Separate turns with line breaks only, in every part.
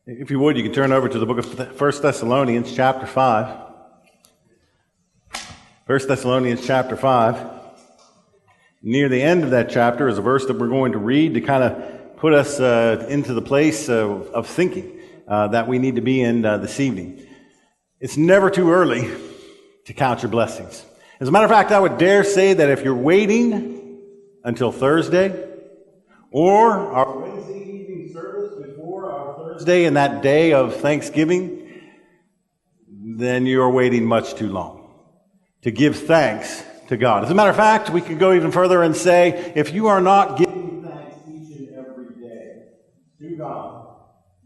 If you would, you can turn over to the book of 1 Thessalonians chapter 5. 1 Thessalonians chapter 5. Near the end of that chapter is a verse that we're going to read to kind of put us into the place of thinking that we need to be in this evening. It's never too early to count your blessings. As a matter of fact, I would dare say that if you're waiting until Thursday or our Wednesday evening service before our Thursday and that day of Thanksgiving, then you're waiting much too long to give thanks to God. As a matter of fact, we could go even further and say, if you are not giving thanks each and every day to God,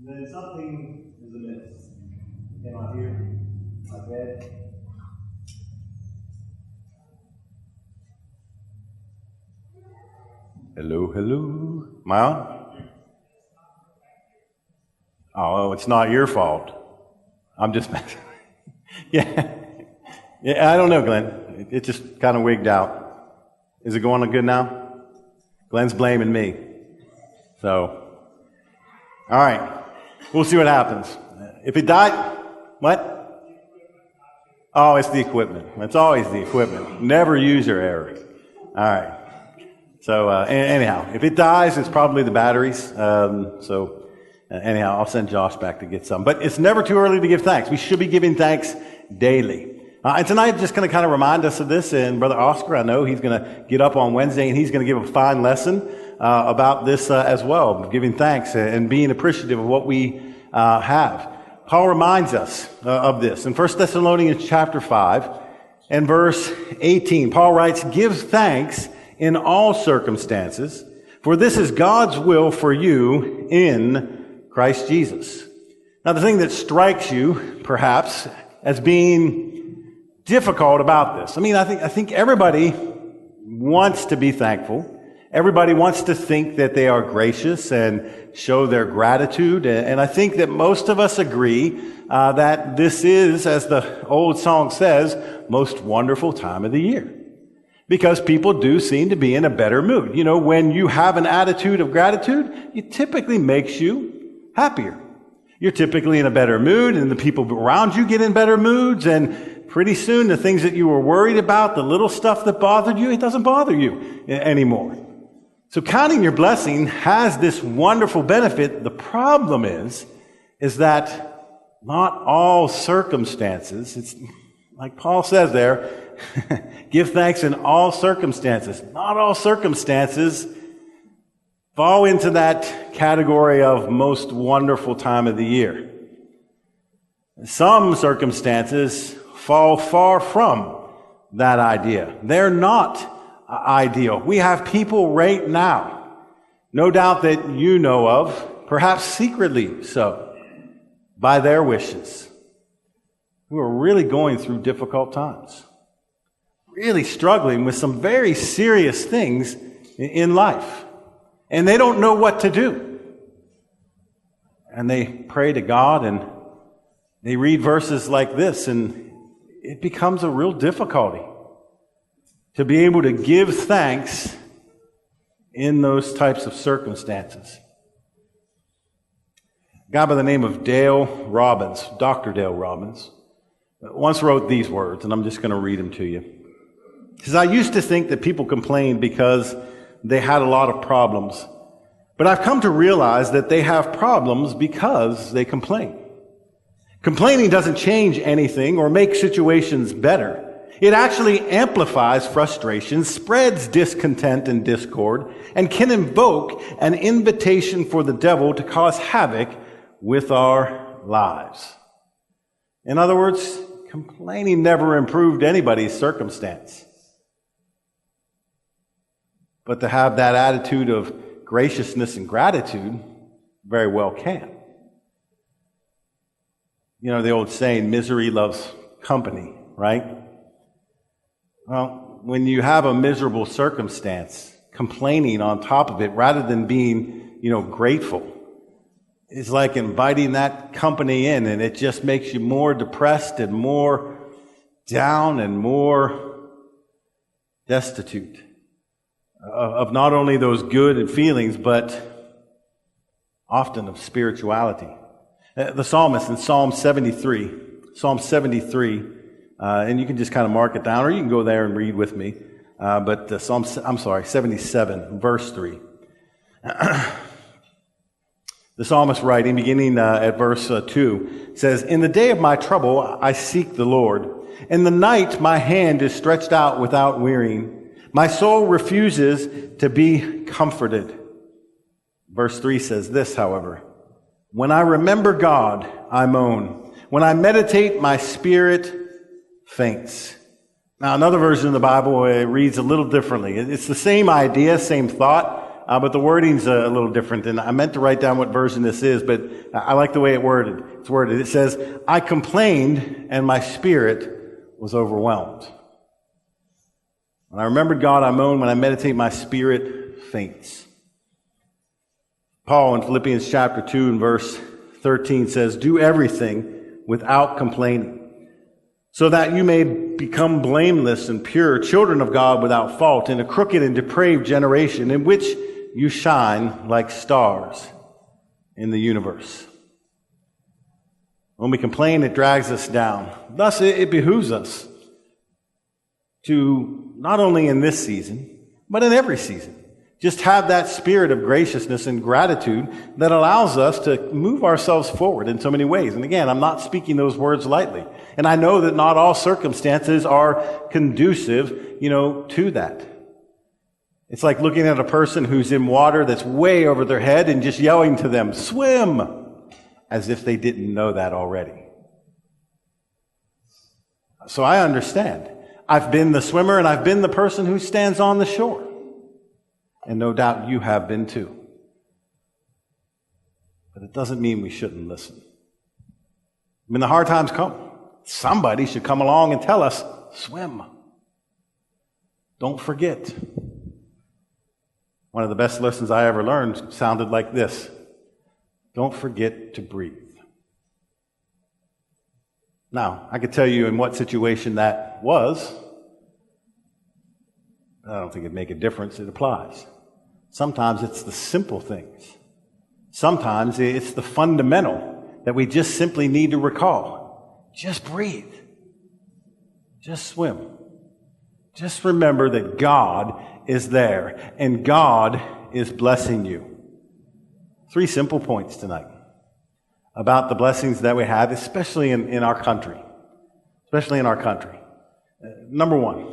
then something is amiss. Am I here? Am I dead? Hello, hello. Am I on? Oh, it's not your fault. I'm just messing. Yeah, I don't know, Glenn. It just kind of wigged out. Is it going good now? Glenn's blaming me. So, all right. We'll see what happens. If it died, what? Oh, it's the equipment. It's always the equipment. Never use your error. All right. So, anyhow, if it dies, it's probably the batteries. Anyhow, I'll send Josh back to get some. But it's never too early to give thanks. We should be giving thanks daily. And tonight, I'm just going to kind of remind us of this. And Brother Oscar, I know he's going to get up on Wednesday and he's going to give a fine lesson about this as well, giving thanks and being appreciative of what we have. Paul reminds us of this. In 1 Thessalonians chapter 5 and verse 18, Paul writes, "Give thanks in all circumstances, for this is God's will for you in Christ Jesus." Now, the thing that strikes you, perhaps, as being difficult about this, I think everybody wants to be thankful. Everybody wants to think that they are gracious and show their gratitude. And I think that most of us agree that this is, as the old song says, most wonderful time of the year. Because people do seem to be in a better mood. You know, when you have an attitude of gratitude, it typically makes you happier. You're typically in a better mood, and the people around you get in better moods, and pretty soon the things that you were worried about, the little stuff that bothered you, it doesn't bother you anymore. So counting your blessing has this wonderful benefit. The problem is that not all circumstances, it's like Paul says there, give thanks in all circumstances. Not all circumstances fall into that category of most wonderful time of the year. Some circumstances fall far from that idea. They're not ideal. We have people right now, no doubt that you know of, perhaps secretly so, by their wishes, who are really going through difficult times. Really struggling with some very serious things in life. And they don't know what to do. And they pray to God and they read verses like this, and it becomes a real difficulty to be able to give thanks in those types of circumstances. A guy by the name of Dale Robbins, Dr. Dale Robbins, once wrote these words, and I'm just going to read them to you. He says, "I used to think that people complained because they had a lot of problems. But I've come to realize that they have problems because they complain. Complaining doesn't change anything or make situations better. It actually amplifies frustration, spreads discontent and discord, and can invoke an invitation for the devil to cause havoc with our lives." In other words, complaining never improved anybody's circumstance. But to have that attitude of graciousness and gratitude very well can. You know the old saying, misery loves company, right? Well, when you have a miserable circumstance, complaining on top of it rather than being, grateful, is like inviting that company in, and it just makes you more depressed and more down and more destitute of not only those good feelings, but often of spirituality. The psalmist in Psalm 73, and you can just kind of mark it down, or you can go there and read with me. But 77, verse 3. The psalmist writing, beginning at verse 2, says, "In the day of my trouble I seek the Lord. In the night my hand is stretched out without wearying. My soul refuses to be comforted." Verse 3 says this, however, "When I remember God, I moan. When I meditate, my spirit faints." Now, another version of the Bible reads a little differently. It's the same idea, same thought, but the wording's a little different. And I meant to write down what version this is, but I like the way it's worded. It says, "I complained, and my spirit was overwhelmed. When I remembered God, I moan. When I meditate, my spirit faints." Paul in Philippians chapter 2 and verse 13 says, "Do everything without complaining, so that you may become blameless and pure, children of God without fault, in a crooked and depraved generation, in which you shine like stars in the universe." When we complain, it drags us down. Thus, it behooves us to, not only in this season, but in every season, just have that spirit of graciousness and gratitude that allows us to move ourselves forward in so many ways. And again, I'm not speaking those words lightly. And I know that not all circumstances are conducive, to that. It's like looking at a person who's in water that's way over their head and just yelling to them, "Swim," as if they didn't know that already. So I understand. I've been the swimmer and I've been the person who stands on the shore. And no doubt you have been too. But it doesn't mean we shouldn't listen. When the hard times come, somebody should come along and tell us, "Swim. Don't forget." One of the best lessons I ever learned sounded like this: "Don't forget to breathe." Now, I could tell you in what situation that was. I don't think it'd make a difference. It applies. Sometimes it's the simple things. Sometimes it's the fundamental that we just simply need to recall. Just breathe. Just swim. Just remember that God is there and God is blessing you. 3 simple points tonight about the blessings that we have, especially in our country. Especially in our country. Number 1,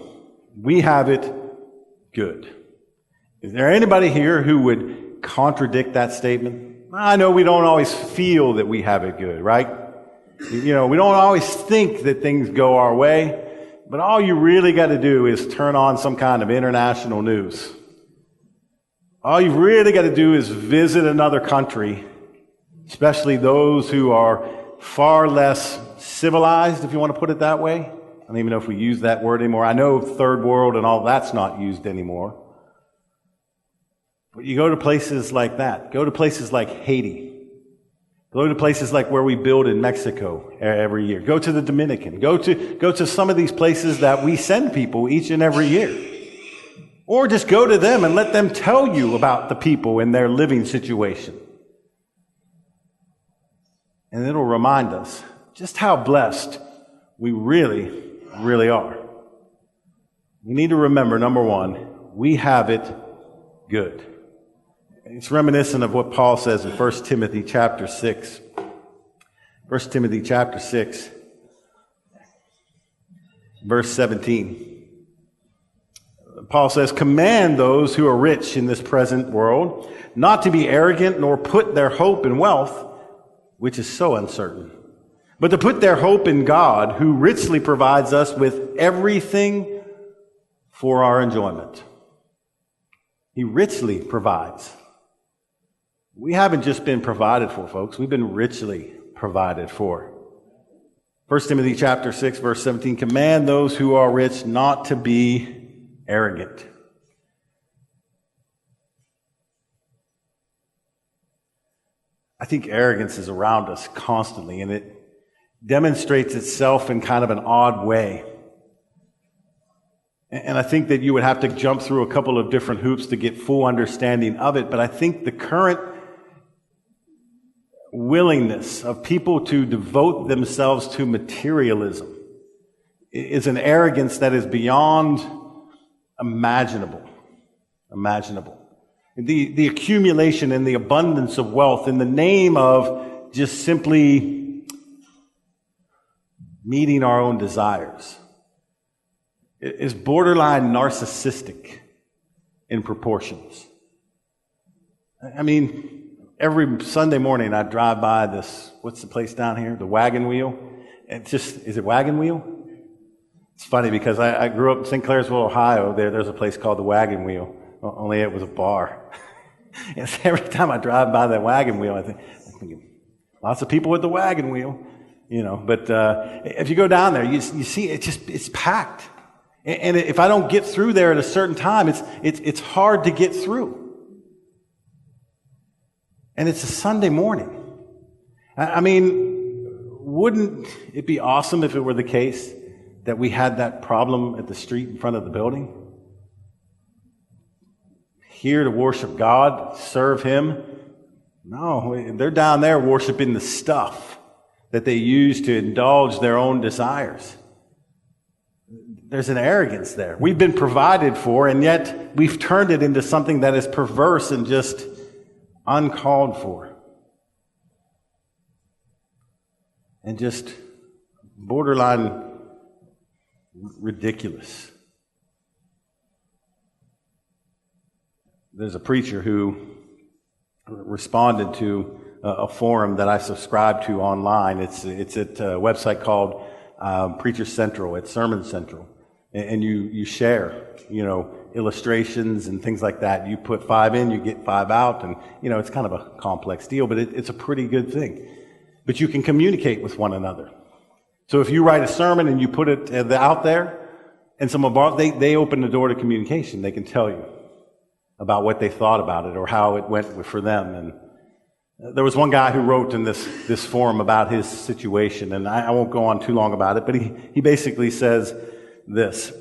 we have it good. Is there anybody here who would contradict that statement? I know we don't always feel that we have it good, right? We don't always think that things go our way, but all you really got to do is turn on some kind of international news. All you've really got to do is visit another country, especially those who are far less civilized, if you want to put it that way. I don't even know if we use that word anymore. I know third world and all that's not used anymore. But you go to places like that. Go to places like Haiti. Go to places like where we build in Mexico every year. Go to the Dominican. Go to some of these places that we send people each and every year. Or just go to them and let them tell you about the people in their living situation. And it'll remind us just how blessed we really, really are. We need to remember, number 1, we have it good. It's reminiscent of what Paul says in 1 Timothy chapter 6. 1 Timothy chapter 6, verse 17. Paul says, "Command those who are rich in this present world not to be arrogant nor put their hope in wealth, which is so uncertain, but to put their hope in God, who richly provides us with everything for our enjoyment." He richly provides. We haven't just been provided for, folks. We've been richly provided for. 1 Timothy chapter 6, verse 17, "Command those who are rich not to be arrogant." I think arrogance is around us constantly, and it demonstrates itself in kind of an odd way. And I think that you would have to jump through a couple of different hoops to get full understanding of it, but I think the current willingness of people to devote themselves to materialism is an arrogance that is beyond imaginable. The accumulation and the abundance of wealth in the name of just simply meeting our own desires is borderline narcissistic in proportions. I mean, every Sunday morning I drive by this, what's the place down here? The Wagon Wheel. Is it Wagon Wheel? It's funny because I grew up in St. Clairsville, Ohio. There's a place called the Wagon Wheel, only it was a bar. And so every time I drive by that Wagon Wheel, I think lots of people with the Wagon Wheel, But if you go down there, you see it's packed. And if I don't get through there at a certain time, it's hard to get through. And it's a Sunday morning. I mean, wouldn't it be awesome if it were the case that we had that problem at the street in front of the building? Here to worship God, serve Him. No, they're down there worshiping the stuff that they use to indulge their own desires. There's an arrogance there. We've been provided for, and yet we've turned it into something that is perverse and just uncalled for. And just borderline ridiculous. There's a preacher who responded to a forum that I subscribe to online. It's at a website called Preacher Central. It's Sermon Central. And you share, illustrations and things like that. You put 5 in, you get 5 out. And, it's kind of a complex deal, but it's a pretty good thing. But you can communicate with one another. So if you write a sermon and you put it out there, and they open the door to communication. They can tell you about what they thought about it or how it went for them. And there was one guy who wrote in this forum about his situation, and I won't go on too long about it, but he basically says this.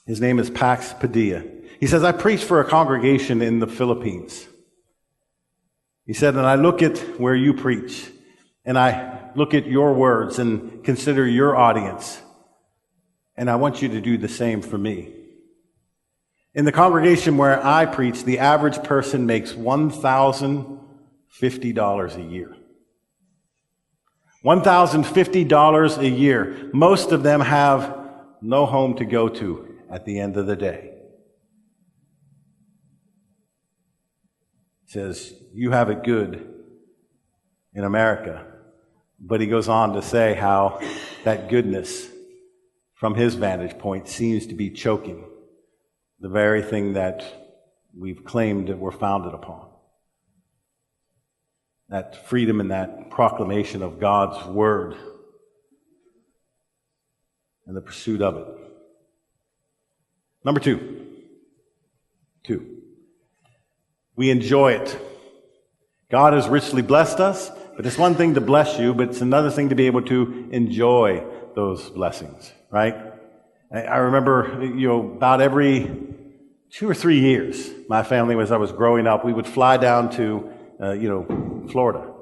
His name is Pax Padilla. He says, I preached for a congregation in the Philippines. He said, and I look at where you preach, and I look at your words and consider your audience, and I want you to do the same for me. In the congregation where I preach, the average person makes $1,050 a year. $1,050 a year. Most of them have no home to go to at the end of the day. He says, you have it good in America. But he goes on to say how that goodness, from his vantage point, seems to be choking the very thing that we've claimed that we're founded upon. That freedom and that proclamation of God's word and the pursuit of it. Number 2. We enjoy it. God has richly blessed us, but it's one thing to bless you, but it's another thing to be able to enjoy those blessings, right? I remember, about every 2 or 3 years, my family, as I was growing up, we would fly down to, Florida,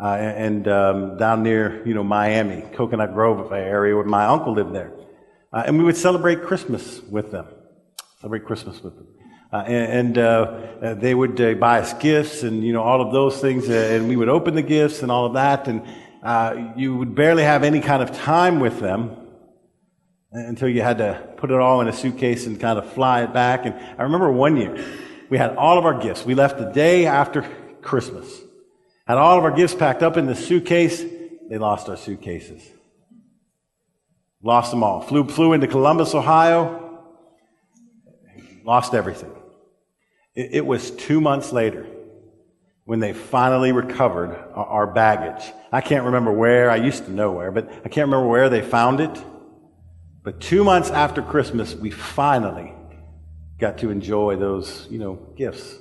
and down near, Miami, Coconut Grove area where my uncle lived there. And we would celebrate Christmas with them. And they would buy us gifts and, all of those things, and we would open the gifts and all of that, and you would barely have any kind of time with them until you had to put it all in a suitcase and kind of fly it back. And I remember one year, we had all of our gifts. We left the day after Christmas. Had all of our gifts packed up in the suitcase. They lost our suitcases. Lost them all. Flew into Columbus, Ohio. Lost everything. It was 2 months later when they finally recovered our baggage. I can't remember where. I used to know where, but I can't remember where they found it. But 2 months after Christmas, we finally got to enjoy those, gifts.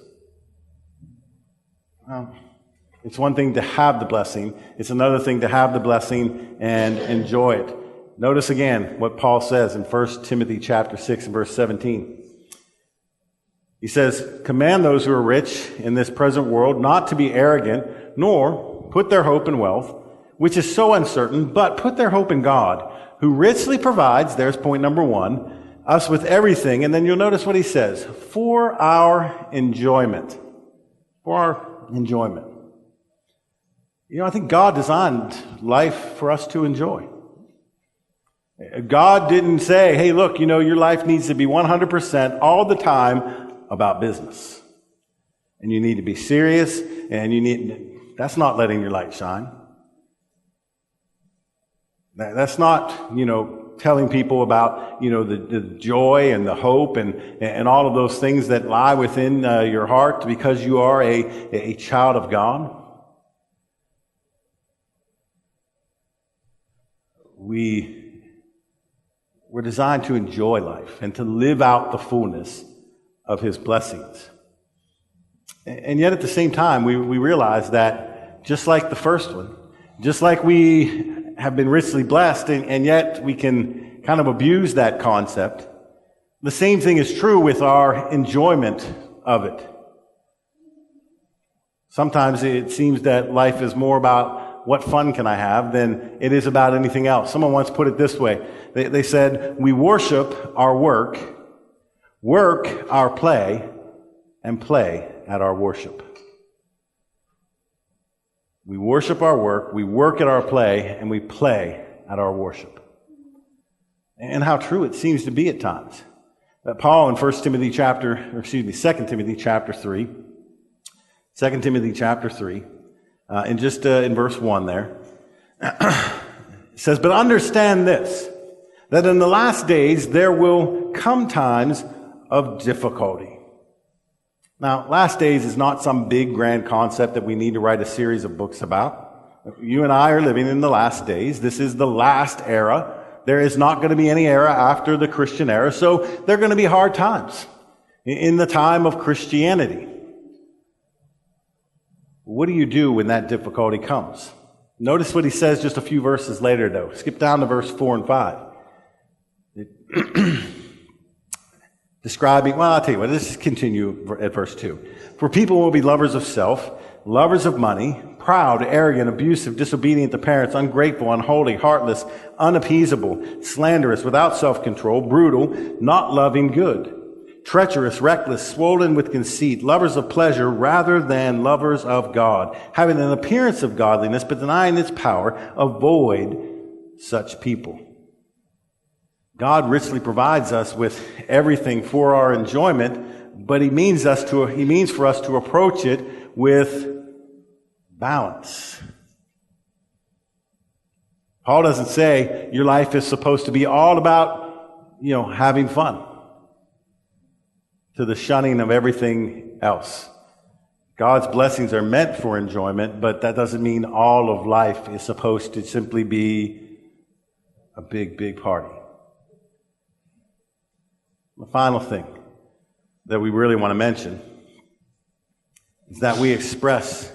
It's one thing to have the blessing. It's another thing to have the blessing and enjoy it. Notice again what Paul says in 1 Timothy chapter 6 and verse 17. He says, command those who are rich in this present world not to be arrogant, nor put their hope in wealth, which is so uncertain, but put their hope in God, who richly provides, there's point number one, us with everything. And then you'll notice what he says, for our enjoyment. For our enjoyment. I think God designed life for us to enjoy. God didn't say, hey, look, your life needs to be 100% all the time about business. And you need to be serious, and that's not letting your light shine. That's not, telling people about, the joy and the hope and all of those things that lie within your heart because you are a child of God. We're designed to enjoy life and to live out the fullness of His blessings. And yet at the same time, we realize that just like the first one, just like we have been richly blessed and yet we can kind of abuse that concept, the same thing is true with our enjoyment of it. Sometimes it seems that life is more about what fun can I have than it is about anything else. Someone once put it this way. They said, we worship our work our play, and play at our worship. We worship our work, we work at our play, and we play at our worship. And how true it seems to be at times. Paul in 2 Timothy chapter 3, and just in verse 1 there, it says, but understand this, that in the last days there will come times of difficulty. Now, last days is not some big grand concept that we need to write a series of books about. You and I are living in the last days. This is the last era. There is not going to be any era after the Christian era, so there are going to be hard times in the time of Christianity. What do you do when that difficulty comes? Notice what he says just a few verses later, though. Skip down to verse 4 and 5. Describing, I'll tell you what, let's just continue at verse 2. For people will be lovers of self, lovers of money, proud, arrogant, abusive, disobedient to parents, ungrateful, unholy, heartless, unappeasable, slanderous, without self-control, brutal, not loving good, treacherous, reckless, swollen with conceit, lovers of pleasure rather than lovers of God, having an appearance of godliness but denying its power. Avoid such people. God richly provides us with everything for our enjoyment, but He means for us to approach it with balance. Paul doesn't say your life is supposed to be all about, having fun, to the shunning of everything else. God's blessings are meant for enjoyment, but that doesn't mean all of life is supposed to simply be a big, big party. The final thing that we really want to mention is that we express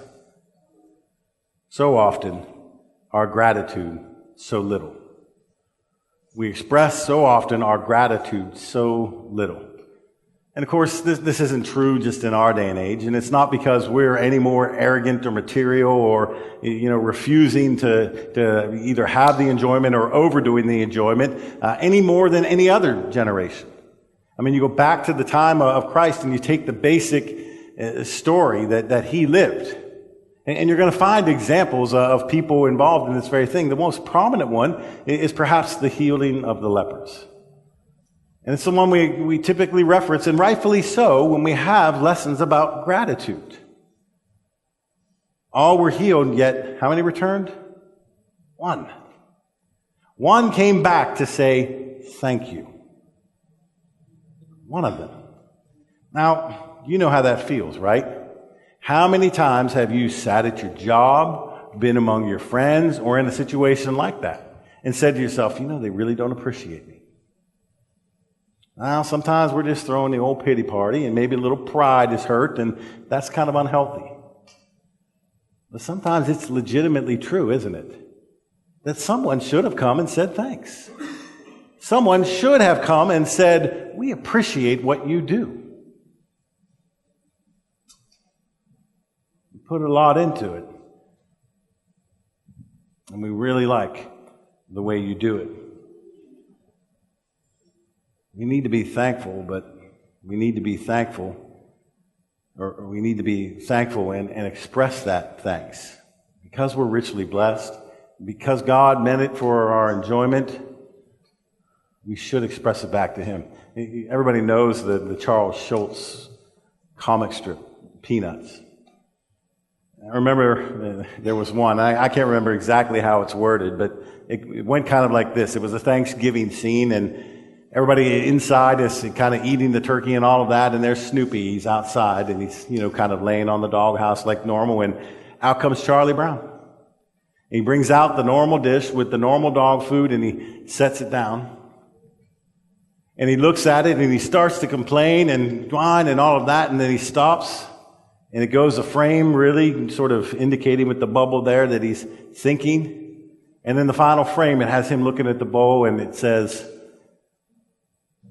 so often our gratitude so little. We express so often our gratitude so little. And of course, this isn't true just in our day and age, and it's not because we're any more arrogant or material or, refusing to either have the enjoyment or overdoing the enjoyment any more than any other generation. I mean, you go back to the time of Christ and you take the basic story that He lived. And you're going to find examples of people involved in this very thing. The most prominent one is perhaps the healing of the lepers. And it's the one we typically reference, and rightfully so, when we have lessons about gratitude. All were healed, yet how many returned? One. One came back to say, thank you. One of them. Now, you know how that feels, right? How many times have you sat at your job, been among your friends, or in a situation like that, and said to yourself, they really don't appreciate me? Now, sometimes we're just throwing the old pity party, and maybe a little pride is hurt, and that's kind of unhealthy. But sometimes it's legitimately true, isn't it? That someone should have come and said thanks. Someone should have come and said, we appreciate what you do. You put a lot into it. And we really like the way you do it. We need to be thankful, but we need to be thankful, or we need to be thankful and express that thanks. Because we're richly blessed, because God meant it for our enjoyment, we should express it back to Him. Everybody knows the Charles Schulz comic strip, Peanuts. I remember there was one, I can't remember exactly how it's worded, but it went kind of like this. It was a Thanksgiving scene, and everybody inside is kind of eating the turkey and all of that, and there's Snoopy. He's outside, and he's, kind of laying on the doghouse like normal, and out comes Charlie Brown. He brings out the normal dish with the normal dog food, and he sets it down. And he looks at it, and he starts to complain and whine and all of that, and then he stops. And it goes a frame, really sort of indicating with the bubble there that he's thinking. And then the final frame, it has him looking at the bowl, and it says,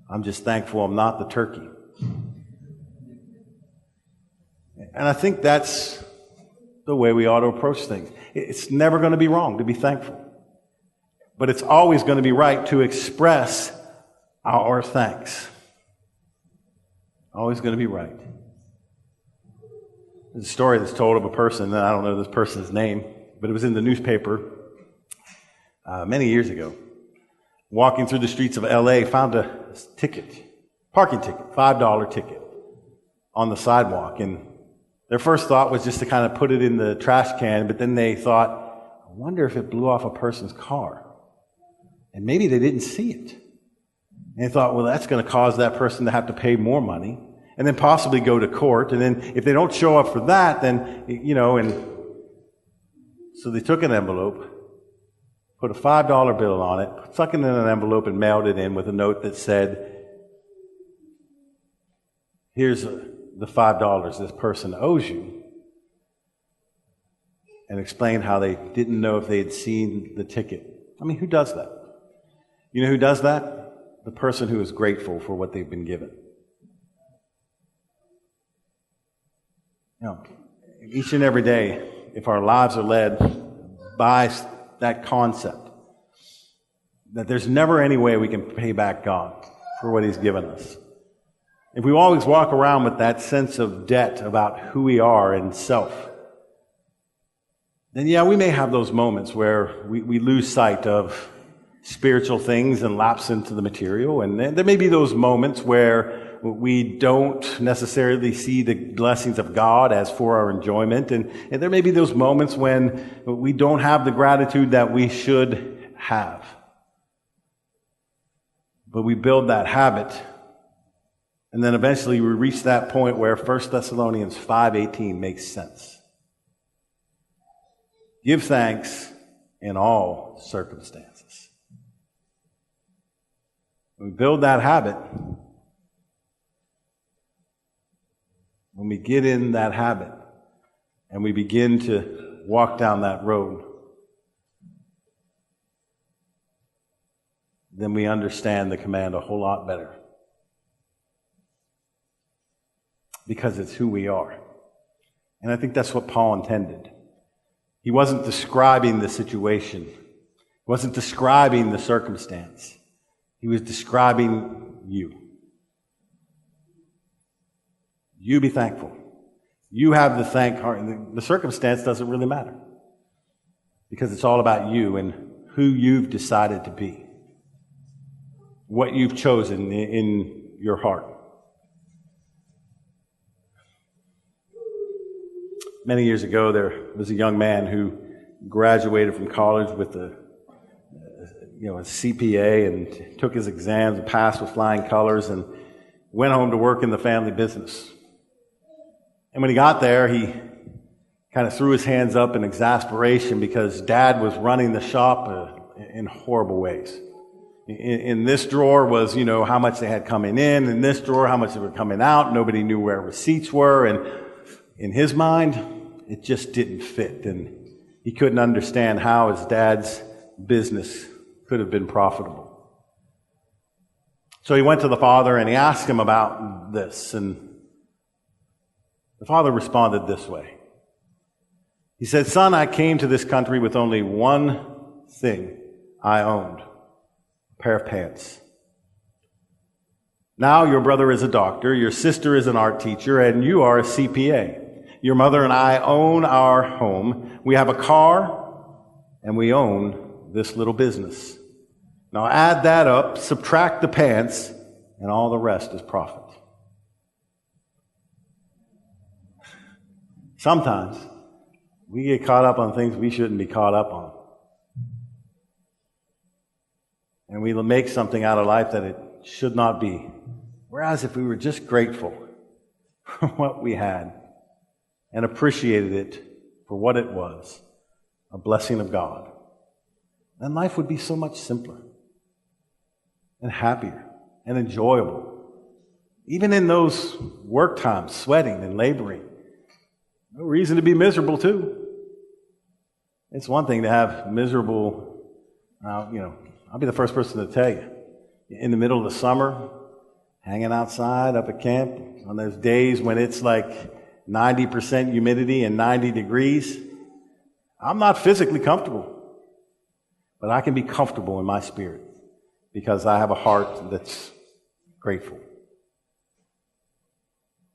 "I'm just thankful I'm not the turkey." And I think that's the way we ought to approach things. It's never going to be wrong to be thankful. But it's always going to be right to express our thanks. Always going to be right. There's a story that's told of a person, and I don't know this person's name, but it was in the newspaper many years ago. Walking through the streets of LA, found a parking ticket, $5 ticket on the sidewalk. And their first thought was just to kind of put it in the trash can, but then they thought, I wonder if it blew off a person's car. And maybe they didn't see it. And they thought, well, that's going to cause that person to have to pay more money and then possibly go to court. And then if they don't show up for that, then, and so they took an envelope, put a $5 bill on it, stuck it in an envelope and mailed it in with a note that said, "Here's the $5 this person owes you," and explained how they didn't know if they had seen the ticket. I mean, who does that? You know who does that? The person who is grateful for what they've been given. Each and every day, if our lives are led by that concept, that there's never any way we can pay back God for what He's given us. If we always walk around with that sense of debt about who we are and self, then we may have those moments where we lose sight of spiritual things and lapse into the material. And there may be those moments where we don't necessarily see the blessings of God as for our enjoyment. And there may be those moments when we don't have the gratitude that we should have. But we build that habit. And then eventually we reach that point where 1 Thessalonians 5:18 makes sense. Give thanks in all circumstances. When we build that habit, when we get in that habit and we begin to walk down that road, then we understand the command a whole lot better. Because it's who we are. And I think that's what Paul intended. He wasn't describing the situation. He wasn't describing the circumstance. He was describing you. You be thankful. You have the thank heart. The circumstance doesn't really matter. Because it's all about you and who you've decided to be. What you've chosen in your heart. Many years ago, there was a young man who graduated from college with a CPA and took his exams and passed with flying colors and went home to work in the family business. And when he got there, he kind of threw his hands up in exasperation because Dad was running the shop in horrible ways. In this drawer was, how much they had coming in. In this drawer, how much they were coming out. Nobody knew where receipts were. And in his mind, it just didn't fit. And he couldn't understand how his dad's business could have been profitable. So he went to the father and he asked him about this. And the father responded this way. He said, "Son, I came to this country with only one thing I owned, a pair of pants. Now your brother is a doctor, your sister is an art teacher, and you are a CPA. Your mother and I own our home. We have a car, and we own this little business. Now add that up, subtract the pants, and all the rest is profit." Sometimes we get caught up on things we shouldn't be caught up on. And we make something out of life that it should not be. Whereas if we were just grateful for what we had and appreciated it for what it was, a blessing of God, then life would be so much simpler and happier and enjoyable. Even in those work times, sweating and laboring, no reason to be miserable too. It's one thing to have miserable, I'll be the first person to tell you. In the middle of the summer, hanging outside up at camp, on those days when it's like 90% humidity and 90 degrees, I'm not physically comfortable. But I can be comfortable in my spirit because I have a heart that's grateful.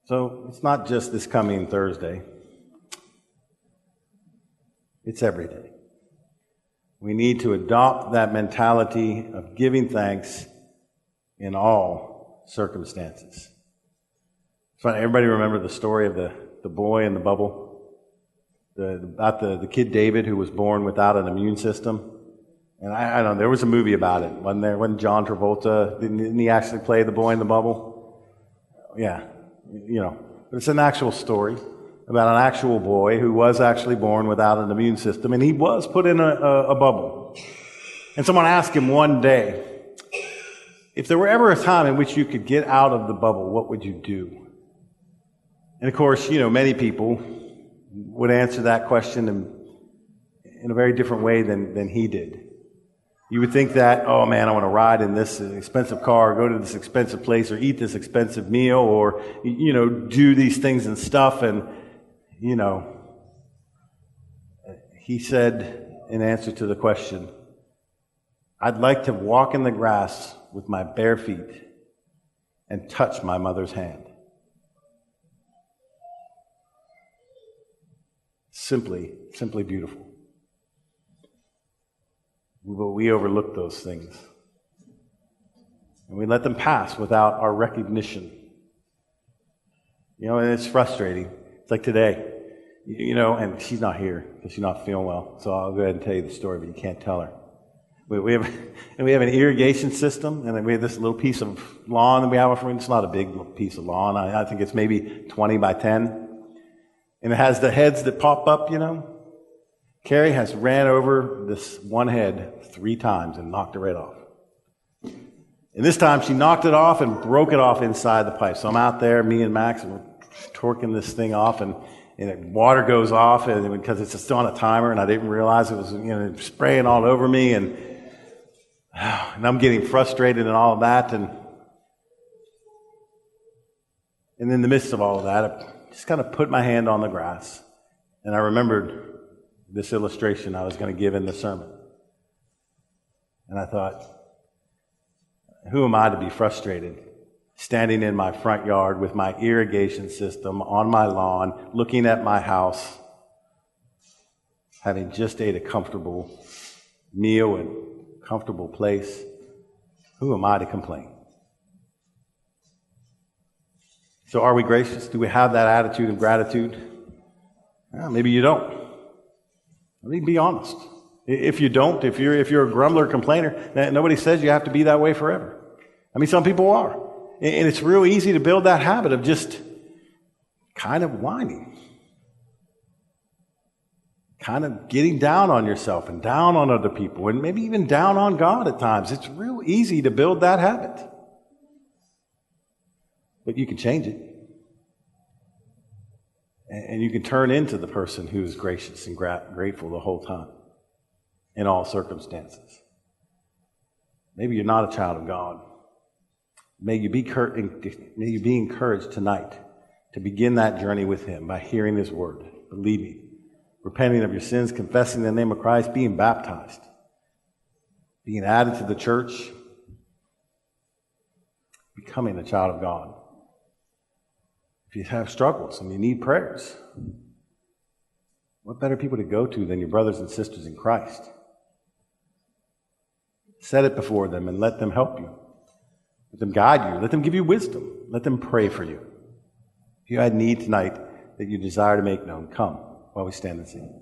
So it's not just this coming Thursday. It's every day. We need to adopt that mentality of giving thanks in all circumstances. So everybody remember the story of the boy in the bubble? About the kid David who was born without an immune system? And I don't know, there was a movie about it. Wasn't John Travolta, didn't he actually play the boy in the bubble? Yeah, but it's an actual story about an actual boy who was actually born without an immune system, and he was put in a bubble. And someone asked him one day, if there were ever a time in which you could get out of the bubble, what would you do? And of course, many people would answer that question in a very different way than he did. You would think that, oh man, I want to ride in this expensive car, or go to this expensive place, or eat this expensive meal, or, do these things and stuff. And, he said in answer to the question, I'd like to walk in the grass with my bare feet and touch my mother's hand. Simply beautiful. But we overlook those things. And we let them pass without our recognition. And it's frustrating. It's like today, and she's not here because she's not feeling well. So I'll go ahead and tell you the story, but you can't tell her. We have an irrigation system, and then we have this little piece of lawn that we have. It's not a big piece of lawn. I think it's maybe 20 by 10. And it has the heads that pop up, Carrie has ran over this one head 3 times and knocked it right off. And this time she knocked it off and broke it off inside the pipe. So I'm out there, me and Max, and we're torquing this thing off, and water goes off, and because it's still on a timer, and I didn't realize it was spraying all over me, and I'm getting frustrated and all of that, and in the midst of all of that, I just kind of put my hand on the grass, and I remembered this illustration I was going to give in the sermon. And I thought, who am I to be frustrated standing in my front yard with my irrigation system on my lawn, looking at my house, having just ate a comfortable meal and comfortable place? Who am I to complain? So are we gracious? Do we have that attitude of gratitude? Well, maybe you don't. Let me be honest. If you don't, if you're a grumbler, complainer, nobody says you have to be that way forever. I mean, some people are. And it's real easy to build that habit of just kind of whining. Kind of getting down on yourself and down on other people and maybe even down on God at times. It's real easy to build that habit. But you can change it. And you can turn into the person who is gracious and grateful the whole time in all circumstances. Maybe you're not a child of God. May you be encouraged tonight to begin that journey with Him by hearing His word, believing repenting of your sins, confessing the name of Christ, being baptized, being added to the church, becoming a child of God. If you have struggles and you need prayers, what better people to go to than your brothers and sisters in Christ? Set it before them and let them help you. Let them guide you. Let them give you wisdom. Let them pray for you. If you had need tonight that you desire to make known, come while we stand and sing.